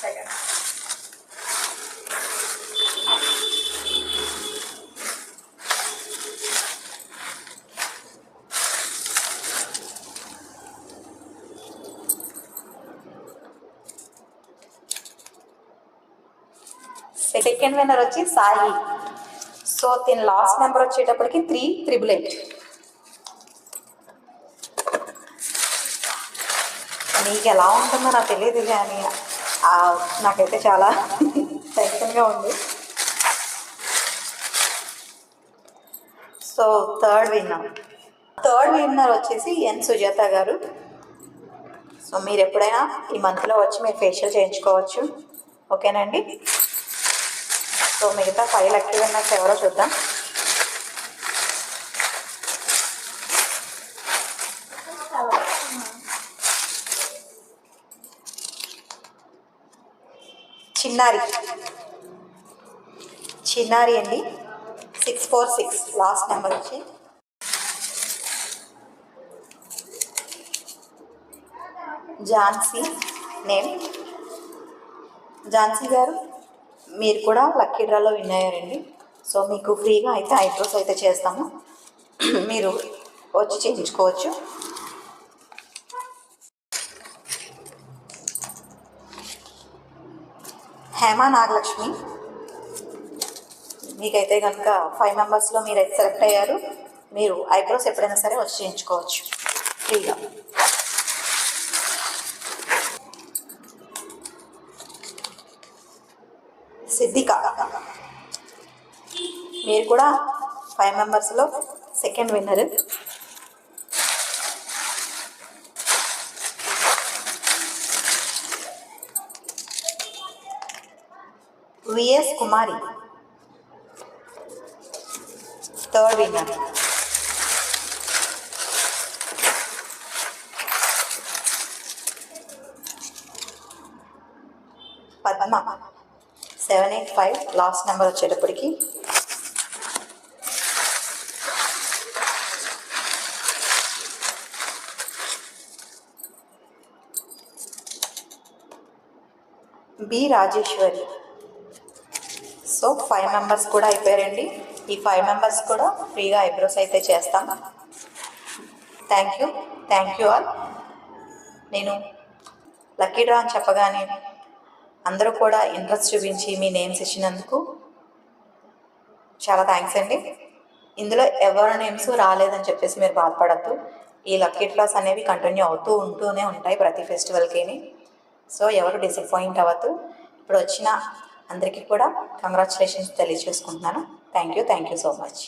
Second second winner వచ్చి Sai. So దీని last number వచ్చేటప్పటికి 3888. నీకు ఎలా ఉంటుందో నాకు తెలియదు, కానీ నాకైతే చాలా టెన్షన్గా ఉంది. సో థర్డ్ విన్నర్ వచ్చేసి ఎన్ సుజాత గారు. సో మీరు ఎప్పుడైనా ఈ మంత్లో వచ్చి మీరు ఫేషియల్ చేయించుకోవచ్చు. ఓకేనండి. సో మిగతా 5 లక్కీ విన్నర్స్ ఎవరో చూద్దాం. చిన్నారి అండి, 646 లాస్ట్ నెంబర్ వచ్చి. ఝాన్సీ నేమ్. ఝాన్సీ గారు మీరు కూడా లక్కీ డ్రాలో విన్ అయ్యారండి. సో మీకు ఫ్రీగా అయితే ఐబ్రోస్ అయితే చేస్తాము, మీరు వచ్చి చేయించుకోవచ్చు. హేమా నాగలక్ష్మి, మీకైతే కనుక 5 మెంబర్స్లో మీరైతే సెలెక్ట్ అయ్యారు. మీరు ఐబ్రోస్ ఎప్పుడైనా సరే వచ్చి చేయించుకోవచ్చు ఫ్రీగా. సిద్ధిక, మీరు కూడా 5 మెంబర్స్లో second winner. V S Kumari, third winner. Padma 785 last number వచ్చేటప్పటికి. బి రాజేశ్వరి. సో 5 మెంబర్స్ కూడా అయిపోయారండి. ఈ 5 మెంబర్స్ కూడా ఫ్రీగా ఐబ్రోస్ అయితే చేస్తాం. Thank you all. నేను లక్కీ డ్రా అని చెప్పగానే అందరూ కూడా ఇంట్రెస్ట్ చూపించి మీ నేమ్స్ ఇచ్చినందుకు చాలా థ్యాంక్స్ అండి. ఇందులో ఎవరి నేమ్స్ రాలేదని చెప్పేసి మీరు బాధపడద్దు. ఈ లక్కీ డ్రాస్ అనేవి కంటిన్యూ ఉంటూనే ఉంటాయి ప్రతి ఫెస్టివల్కి. సో ఎవరు డిసప్పాయింట్ అవ్వద్దు. ఇప్పుడు వచ్చిన అందరికీ కూడా కంగ్రాచులేషన్స్ తెలియజేసుకుంటున్నాను. Thank you so much.